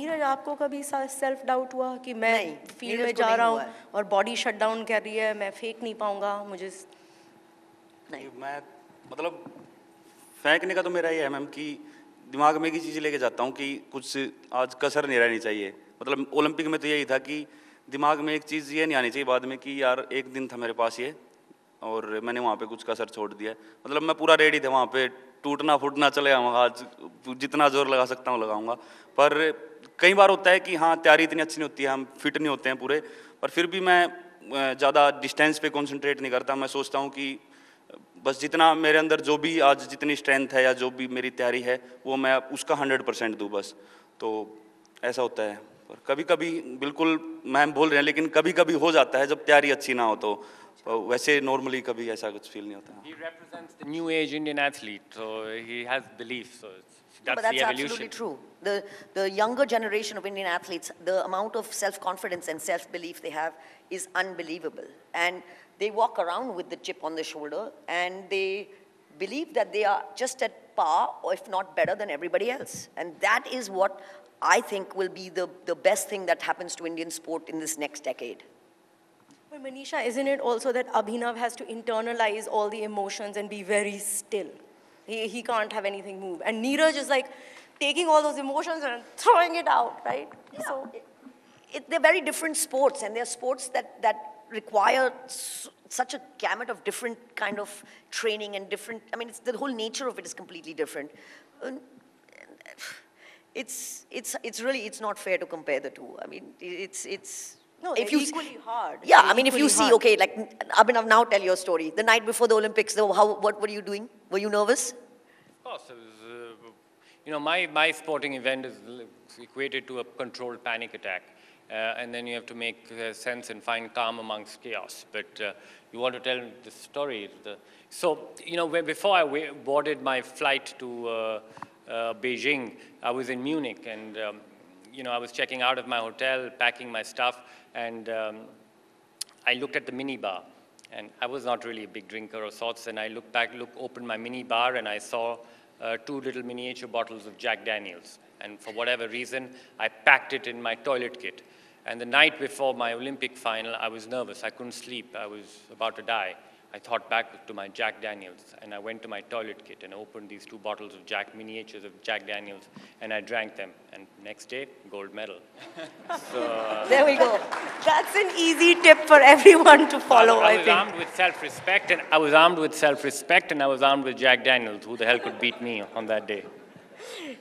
नीरज, आपको कभी self doubt हुआ कि मैं फील्ड में नीरज जा को रहा नहीं हूँ और बॉडी शट डाउन कर रही है, मैं फेंक नहीं पाऊंगा, मुझे नहीं? मैं मतलब फेंकने का तो मेरा ये है मैम कि दिमाग में एक ही चीज़ लेके जाता हूँ कि कुछ आज कसर नहीं रहनी चाहिए। मतलब ओलंपिक में तो यही था कि दिमाग में एक चीज़ ये नहीं आनी चाहिए बाद में कि यार एक दिन था मेरे पास ये और मैंने वहाँ पे कुछ कसर छोड़ दिया। मतलब मैं पूरा रेडी था वहाँ पे, टूटना फूटना चले आऊँगा, आज जितना जोर लगा सकता हूँ लगाऊंगा। पर कई बार होता है कि हाँ तैयारी इतनी अच्छी नहीं होती है, हम फिट नहीं होते हैं पूरे, पर फिर भी मैं ज़्यादा डिस्टेंस पे कंसंट्रेट नहीं करता। मैं सोचता हूँ कि बस जितना मेरे अंदर जो भी आज जितनी स्ट्रेंथ है या जो भी मेरी तैयारी है वो मैं उसका 100% दूँ बस। तो ऐसा होता है। पर कभी कभी बिल्कुल मैम बोल रहे हैं, लेकिन कभी कभी हो जाता है जब तैयारी अच्छी ना हो तो वैसे नॉर्मली कभी ऐसा कुछ फील नहीं होता। He represents the new age Indian athlete, so he has belief. So But that's absolutely true. The younger generation of Indian athletes, the amount of self-confidence and self-belief they have is unbelievable. And they walk around with the chip on their shoulder, and they believe that they are just at par, or if not better than everybody else. And that is what I think will be the best thing that happens to Indian sport in this next decade. But Manisha, isn't it also that Abhinav has to internalize all the emotions and be very still? He can't have anything move. And Neeraj is like taking all those emotions and throwing it out, right? Yeah. So they're very different sports, and they're sports that require such a gamut of different kind of training and different, I mean, the whole nature of it is completely different. It's really, it's not fair to compare the two. I mean, no, if they're you equally hard. Yeah, They're I mean, if you see, equally hard. okay, like Abhinav, now tell your story. The night before the Olympics, what were you doing? Were you nervous? Of course, it was, you know, my sporting event is equated to a controlled panic attack. And then you have to make sense and find calm amongst chaos. But you want to tell the story. So, you know, before I boarded my flight to Beijing, I was in Munich, and you know, I was checking out of my hotel, packing my stuff, and I looked at the mini bar. And I was not really a big drinker of sorts, and I opened my mini bar, and I saw 2 little miniature bottles of Jack Daniels. And for whatever reason, I packed it in my toilet kit. And the night before my Olympic final, I was nervous. I couldn't sleep. I was about to die. I thought back to my Jack Daniels, and I went to my toilet kit and opened these 2 bottles of miniatures of Jack Daniels, and I drank them. And next day, gold medal. So, there we go. That's an easy tip for everyone to follow, I think. I was armed with self-respect, and I was armed with Jack Daniels. Who the hell could beat me on that day?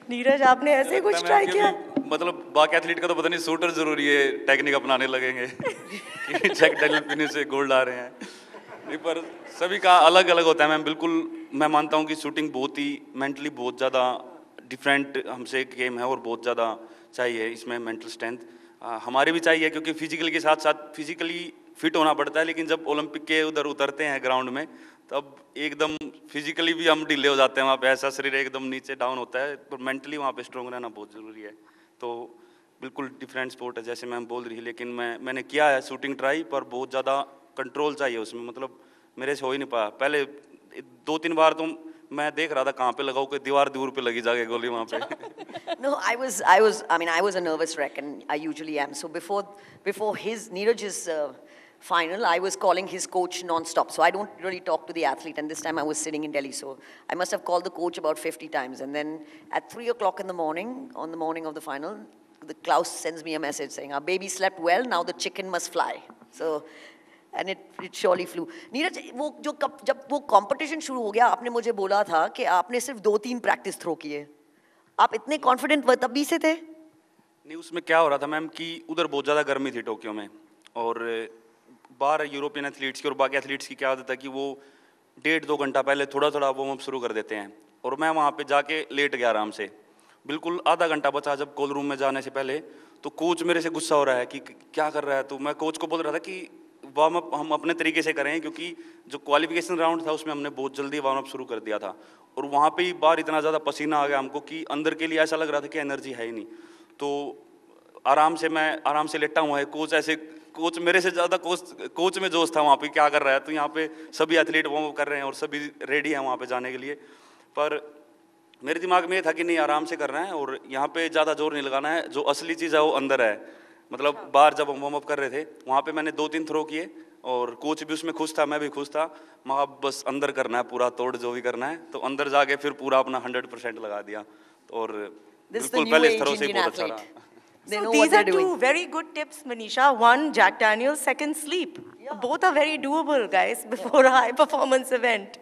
Neeraj, आपने ऐसे कुछ try किया? मतलब बाकी athlete का तो पता नहीं, शूटर जरूरी है टेक्निक अपनाने लगेंगे कि जैक डैनियल पीने से गोल्ड आ रहे हैं। नहीं, पर सभी का अलग अलग होता है। मैं बिल्कुल मैं मानता हूँ कि शूटिंग बहुत ही मेंटली बहुत ज़्यादा डिफरेंट हमसे एक गेम है और बहुत ज़्यादा चाहिए इसमें मेंटल स्ट्रेंथ हमारे भी चाहिए, क्योंकि फिजिकली के साथ साथ फिजिकली फिट होना पड़ता है। लेकिन जब ओलंपिक के उधर उतरते हैं ग्राउंड में, तब एकदम फिजिकली भी हम ढीले हो जाते हैं। वहाँ पे ऐसा शरीर एकदम नीचे डाउन होता है, पर मेंटली वहाँ पे स्ट्रॉन्ग रहना बहुत ज़रूरी है। तो बिल्कुल डिफरेंट स्पोर्ट है जैसे मैम बोल रही है, लेकिन मैंने किया है शूटिंग ट्राई, पर बहुत ज़्यादा कंट्रोल चाहिए उसमें। मतलब मेरे से हो ही नहीं पाया। पहले 2-3 बार तो मैं देख रहा था कहाँ पे लगाऊं, कि दीवार पे लगी जाके गोली वहाँ पे। No, I was a nervous wreck, and I usually am. So before Neeraj's final, I was calling his coach non-stop. So I don't really talk to the athlete, and this time I was sitting in Delhi. So I must have called the coach about 50 times. And then at 3 o'clock in the morning, on the morning of the final, the Klaus sends me a message saying, "Our baby slept well, now the chicken must fly." So, and it surely flew. Neeraj, जब वो competition शुरू हो गया, आपने मुझे बोला था कि आपने सिर्फ 2-3 practice throw किए। आप इतने confident तभी से थे? नहीं, उसमें क्या हो रहा था मैम कि उधर बहुत ज़्यादा गर्मी थी टोक्यो में, और बाहर यूरोपियन एथलीट्स की और बाकी एथलीट्स की क्या आदत है कि वो 1.5-2 घंटा पहले थोड़ा थोड़ा वार्म अप शुरू कर देते हैं। और मैं वहाँ पे जाके लेट गया आराम से, बिल्कुल आधा घंटा बचा जब कॉल रूम में जाने से पहले, तो कोच मेरे से गुस्सा हो रहा है कि क्या कर रहा है। तो मैं कोच को बोल रहा था कि वार्म अप हम अपने तरीके से करें, क्योंकि जो क्वालिफिकेशन राउंड था उसमें हमने बहुत जल्दी वार्म अप शुरू कर दिया था, और वहाँ पे ही बाहर इतना ज़्यादा पसीना आ गया हमको कि अंदर के लिए ऐसा लग रहा था कि एनर्जी है ही नहीं। तो मैं आराम से लेटा हुआ है, कोच मेरे से ज़्यादा कोच में जोश था वहाँ पे, क्या कर रहा है। तो यहाँ पे सभी एथलीट वार्म अप कर रहे हैं और सभी रेडी हैं वहाँ पे जाने के लिए। पर मेरे दिमाग में ये था कि नहीं आराम से करना है और यहाँ पे ज़्यादा जोर नहीं लगाना है, जो असली चीज़ है वो अंदर है। मतलब बाहर जब हम वार्म अप कर रहे थे वहाँ पे मैंने 2-3 थ्रो किए और कोच भी उसमें खुश था, मैं भी खुश था। मैं बस अंदर करना है पूरा तोड़ जो भी करना है, तो अंदर जाके फिर पूरा अपना 100% लगा दिया और This is the बिल्कुल new पहले age थ्रो से ही Indian बहुत अच्छा athlete. रहा। They So know what these they're are doing. two very good tips, Manisha. One, Jack Daniels. Second, sleep. Both are very doable, guys, before a high performance event.